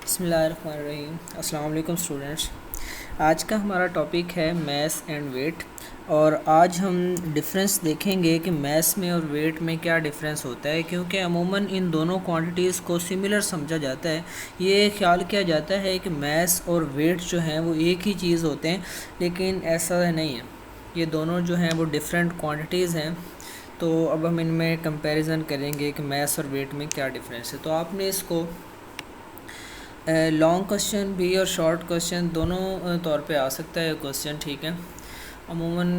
बिस्मिल्लाहिर्रहमानिर्रहीम। अस्सलाम वालेकुम स्टूडेंट्स। आज का हमारा टॉपिक है मैथ्स एंड वेट। और आज हम डिफरेंस देखेंगे कि मैथ्स में और वेट में क्या डिफरेंस होता है, क्योंकि अमूमन इन दोनों क्वांटिटीज़ को सिमिलर समझा जाता है। ये ख्याल किया जाता है कि मैथ्स और वेट जो हैं वो एक ही चीज़ होते हैं, लेकिन ऐसा नहीं है। ये दोनों जो हैं वो डिफरेंट क्वांटिटीज़ हैं। तो अब हम इनमें कंपैरिजन करेंगे कि मैथ्स और वेट में क्या डिफरेंस है। तो आपने इसको लॉन्ग क्वेश्चन भी और शॉर्ट क्वेश्चन दोनों तौर पे आ सकता है क्वेश्चन, ठीक है। अमूमन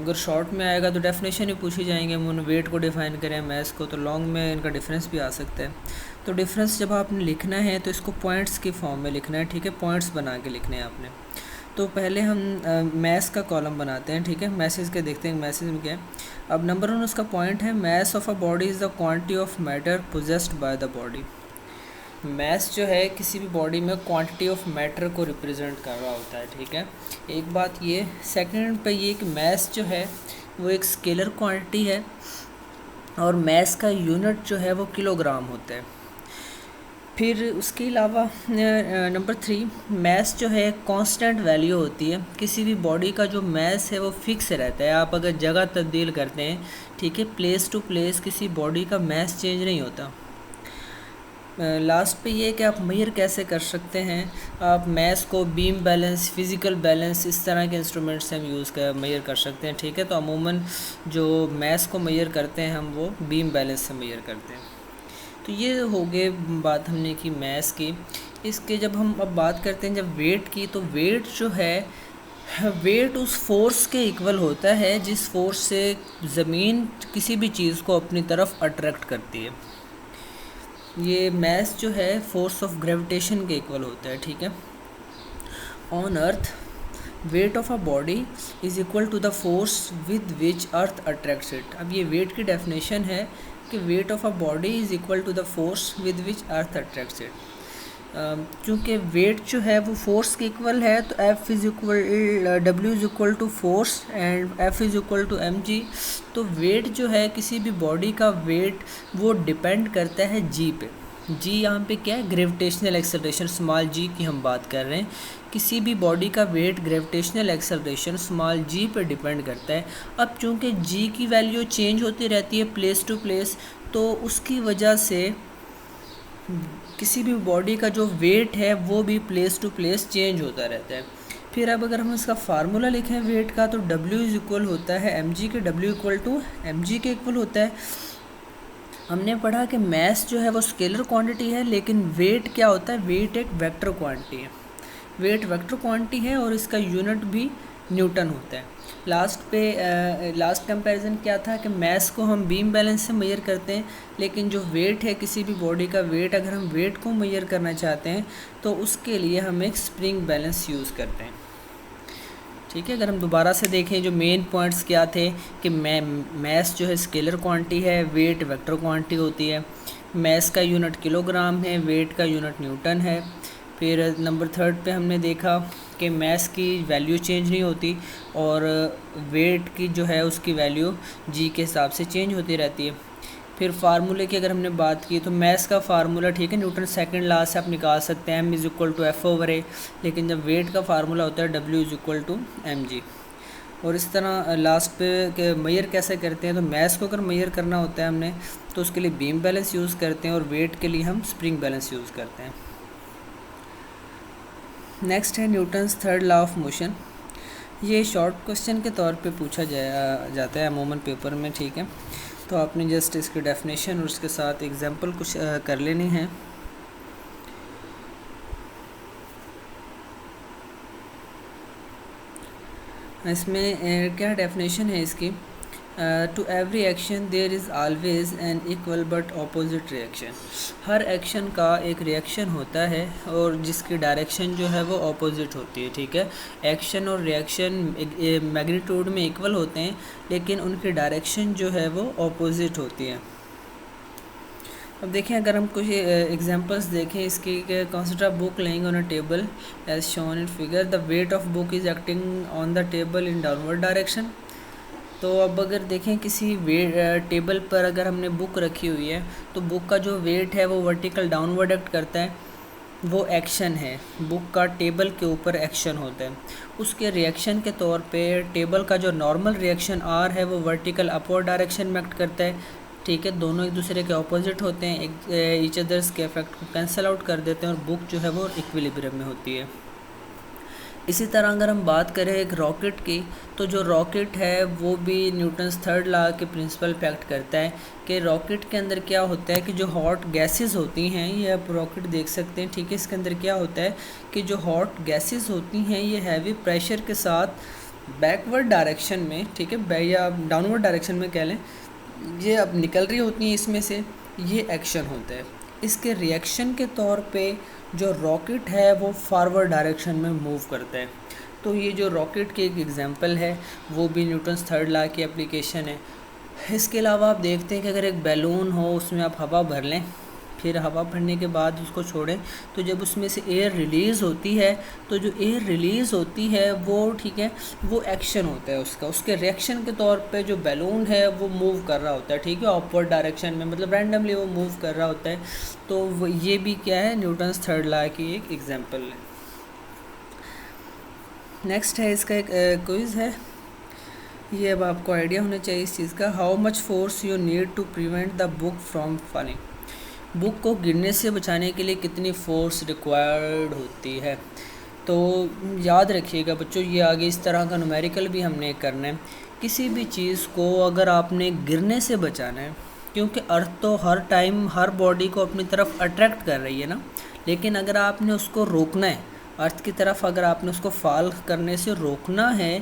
अगर शॉर्ट में आएगा तो डेफिनेशन ही पूछी जाएंगे, अमूमन वेट को डिफ़ाइन करें मैथ्स को, तो लॉन्ग में इनका डिफरेंस भी आ सकता है। तो डिफरेंस जब आपने लिखना है तो इसको पॉइंट्स की फॉर्म में लिखना है, ठीक है। पॉइंट्स बना के लिखने हैं आपने। तो पहले हम मैथ्स का कॉलम बनाते हैं, ठीक है। मैसेज के देखते हैं मैसेज में क्या है। अब नंबर 1 उसका पॉइंट है, mass of a body is the quantity of matter possessed by the body. Mass जो है किसी भी बॉडी में क्वांटिटी ऑफ मैटर को रिप्रेजेंट कर रहा होता है, ठीक है। एक बात ये। सेकंड पे ये कि मैस जो है वो एक स्केलर क्वांटिटी है और मैस का यूनिट जो है वो किलोग्राम होता है। फिर उसके अलावा नंबर 3, मैस जो है कांस्टेंट वैल्यू होती है। किसी भी बॉडी का जो मैस है वो फिक्स रहता है। आप अगर जगह तब्दील करते हैं, ठीक है, प्लेस टू प्लेस किसी बॉडी का मैस चेंज नहीं होता। लास्ट पे ये कि आप मेजर कैसे कर सकते हैं। आप मैस को बीम बैलेंस, फिज़िकल बैलेंस, इस तरह के इंस्ट्रूमेंट से हम मेजर कर सकते हैं, ठीक है। तो अमूमन जो मैस को मेजर करते हैं हम वो बीम बैलेंस से मेजर करते हैं। तो ये हो गए बात हमने की मैस की। इसके जब हम अब बात करते हैं जब वेट की, तो वेट जो है, वेट उस फोर्स के इक्वल होता है जिस फोर्स से ज़मीन किसी भी चीज़ को अपनी तरफ अट्रैक्ट करती है। ये मैस जो है फोर्स ऑफ ग्रेविटेशन के इक्वल होता है, ठीक है। On earth weight of a body is equal to the force with which earth attracts it. अब ये वेट की डेफिनेशन है कि weight of a body is equal to the force with which earth attracts it. क्योंकि weight जो है वो force के इक्वल है, तो F is equal W is equal to force and F is equal to mg। तो weight जो है किसी भी बॉडी का वेट वो डिपेंड करता है g पे। g यहाँ पे क्या है, ग्रेविटेशनल एक्सेलरेशन, स्मॉल g की हम बात कर रहे हैं। किसी भी बॉडी का weight gravitational acceleration small g पे डिपेंड करता है। अब चूँकि g की वैल्यू चेंज होती रहती है प्लेस टू प्लेस, तो उसकी वजह से किसी भी बॉडी का जो वेट है वो भी प्लेस टू प्लेस चेंज होता रहता है। फिर अब अगर हम इसका फार्मूला लिखें वेट का, तो W इज़ इक्वल होता है mg के, W इक्वल टू mg के इक्वल होता है। हमने पढ़ा कि मैस जो है वो स्केलर क्वांटिटी है, लेकिन वेट क्या होता है, वेट एक वेक्टर क्वांटिटी है। वेट वेक्टर क्वांटिटी है और इसका यूनिट भी न्यूटन होता है। लास्ट कंपैरिजन क्या था कि मैस को हम बीम बैलेंस से मेजर करते हैं, लेकिन जो वेट है किसी भी बॉडी का वेट, अगर हम वेट को मेजर करना चाहते हैं तो उसके लिए हम एक स्प्रिंग बैलेंस यूज़ करते हैं, ठीक है। अगर हम दोबारा से देखें जो मेन पॉइंट्स क्या थे कि मैस जो है स्केलर क्वांटिटी है, वेट वेक्टर क्वांटिटी होती है। मैस का यूनिट किलोग्राम है, वेट का यूनिट न्यूटन है। फिर नंबर 3 पे हमने देखा कि मैस की वैल्यू चेंज नहीं होती और वेट की जो है उसकी वैल्यू जी के हिसाब से चेंज होती रहती है। फिर फार्मूले की अगर हमने बात की तो मैस का फार्मूला, ठीक है, न्यूटन सेकंड लॉ से आप निकाल सकते हैं, m is equal to F/A। लेकिन जब वेट का फार्मूला होता है W is equal to mg। और इस तरह लास्ट पे मेजर कैसे करते हैं, तो मैस को अगर मेजर करना होता है हमने तो उसके लिए बीम बैलेंस यूज़ करते हैं और वेट के लिए हम स्प्रिंग बैलेंस यूज़ करते हैं। नेक्स्ट है Newton's third law of motion. ये शॉर्ट क्वेश्चन के तौर पे पूछा जाता है अमूमन पेपर में, ठीक है। तो आपने जस्ट इसकी डेफिनेशन और उसके साथ एग्जांपल कुछ कर लेनी है। इसमें क्या डेफिनेशन है इसकी, to every action there is always an equal but opposite reaction. हर एक्शन का एक रिएक्शन होता है और जिसकी डायरेक्शन जो है वो ऑपोजिट होती है, ठीक है। एक्शन और रिएक्शन मैग्नीट्यूड में इक्वल होते हैं, लेकिन उनकी डायरेक्शन जो है वो ऑपोजिट होती है। अब देखें, अगर हम कुछ एग्जांपल्स देखें इसकी, consider book laying on a table as shown in figure, the weight of book is acting on the table in downward direction. तो अब अगर देखें किसी टेबल पर अगर हमने बुक रखी हुई है तो बुक का जो वेट है वो वर्टिकल डाउनवर्ड एक्ट करता है। वो एक्शन है, बुक का टेबल के ऊपर एक्शन होता है। उसके रिएक्शन के तौर पे टेबल का जो नॉर्मल रिएक्शन आर है वो वर्टिकल अपवर्ड डायरेक्शन में एक्ट करता है, ठीक है। दोनों एक दूसरे के ऑपोजिट होते हैं, एक ईच अदर्स के इफेक्ट को कैंसिल आउट कर देते हैं और बुक जो है वो इक्विलिब्रियम में होती है। इसी तरह अगर हम बात करें एक रॉकेट की, तो जो रॉकेट है वो भी न्यूटन्स थर्ड लॉ के प्रिंसिपल पे एक्ट करता है कि रॉकेट के अंदर क्या होता है कि जो हॉट गैसेस होती हैं, ये आप रॉकेट देख सकते हैं, ठीक है। इसके अंदर क्या होता है कि जो हॉट गैसेस होती हैं ये हैवी प्रेशर के साथ बैकवर्ड डायरेक्शन में, ठीक है, या डाउनवर्ड डायरेक्शन में कह लें, ये अब निकल रही होती हैं इसमें से, ये एक्शन होता है। इसके रिएक्शन के तौर पे जो रॉकेट है वो फॉरवर्ड डायरेक्शन में मूव करता है। तो ये जो रॉकेट की एक एग्जांपल है वो भी न्यूटन्स थर्ड लॉ की एप्लीकेशन है। इसके अलावा आप देखते हैं कि अगर एक बैलून हो, उसमें आप हवा भर लें, फिर हवा भरने के बाद उसको छोड़ें, तो जब उसमें से एयर रिलीज़ होती है, तो जो एयर रिलीज़ होती है वो, ठीक है, वो एक्शन होता है उसका। उसके रिएक्शन के तौर पे जो बैलून है वो मूव कर रहा होता है, ठीक है, अपवर्ड डायरेक्शन में, मतलब रैंडमली वो मूव कर रहा होता है। तो ये भी क्या है, न्यूटन्स थर्ड लॉ की एक एग्जांपल है। नेक्स्ट है इसका एक क्विज़ है, ये अब आपको आइडिया होना चाहिए इस चीज़ का। How much force you need to prevent the book from falling. Book को गिरने से बचाने के लिए कितनी फोर्स रिक्वायर्ड होती है। तो याद रखिएगा बच्चों, ये आगे इस तरह का न्यूमेरिकल भी हमने करना है। किसी भी चीज़ को अगर आपने गिरने से बचाना है, क्योंकि अर्थ तो हर टाइम हर बॉडी को अपनी तरफ अट्रैक्ट कर रही है ना, लेकिन अगर आपने उसको रोकना है, अर्थ की तरफ अगर आपने उसको फॉल करने से रोकना है,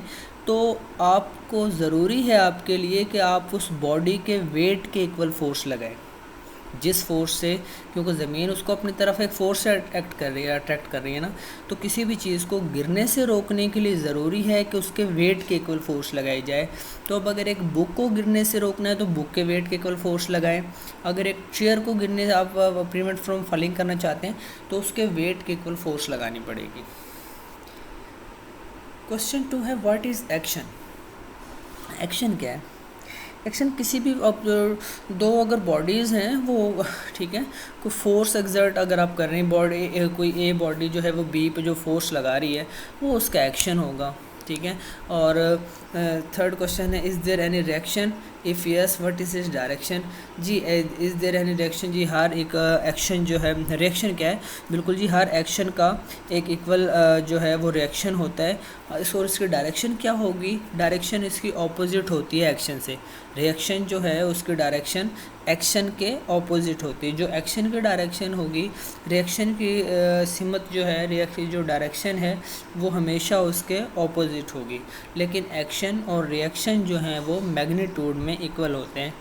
तो आपको ज़रूरी है आपके लिए कि आप उस बॉडी के वेट के इक्वल फोर्स लगाएं, जिस फोर्स से, क्योंकि ज़मीन उसको अपनी तरफ एक फोर्स से एक्ट कर रही है, अट्रैक्ट कर रही है ना। तो किसी भी चीज़ को गिरने से रोकने के लिए ज़रूरी है कि उसके वेट के इक्वल फोर्स लगाई जाए। तो अब अगर एक बुक को गिरने से रोकना है तो बुक के वेट के इक्वल फोर्स लगाएं। अगर एक चेयर को गिरने से आप प्रिवेंट फ्रॉम फॉलिंग करना चाहते हैं तो उसके वेट के इक्वल फोर्स लगानी पड़ेगी। क्वेश्चन 2 है, व्हाट इज़ एक्शन। एक्शन क्या है। एक्शन किसी भी दो अगर बॉडीज़ हैं वो, ठीक है, कोई फोर्स एक्सर्ट अगर आप कर रहे हैं, बॉडी कोई ए बॉडी जो है वो बी पे जो फोर्स लगा रही है वो उसका एक्शन होगा, ठीक है। और थर्ड क्वेश्चन है, is there any reaction, if yes what is is direction. जी, इज़ देयर एनी रिएक्शन, जी हर एक एक्शन जो है, रिएक्शन क्या है, बिल्कुल जी, हर एक्शन का एक इक्वल जो है वो रिएक्शन होता है। और इसकी डायरेक्शन क्या होगी, डायरेक्शन इसकी ऑपोजिट होती है एक्शन से। रिएक्शन जो है उसकी डायरेक्शन एक्शन के ऑपोजिट होती है। जो एक्शन की डायरेक्शन होगी, रिएक्शन की सिमत जो है, रिएक्शन जो डायरेक्शन है वो हमेशा उसके ऑपोजिट होगी। लेकिन एक्शन और रिएक्शन जो हैं वो मैग्नीट्यूड में इक्वल होते हैं।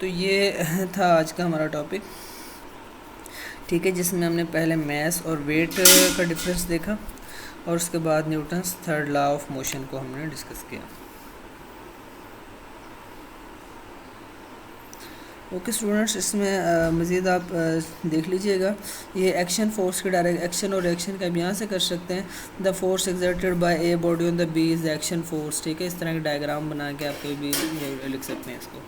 तो ये था आज का हमारा टॉपिक, ठीक है, जिसमें हमने पहले मास और वेट का डिफरेंस देखा और उसके बाद Newton's third law of motion को हमने डिस्कस किया। ओके स्टूडेंट्स, इसमें मज़ीद आप देख लीजिएगा, ये एक्शन फोर्स की डायरेक्ट एक्शन और रिएक्शन का भी यहाँ से कर सकते हैं। The force exerted by a body on the B is the action force, ठीक है। इस तरह के डायग्राम बना के आप कोई भी लिख सकते हैं इसको।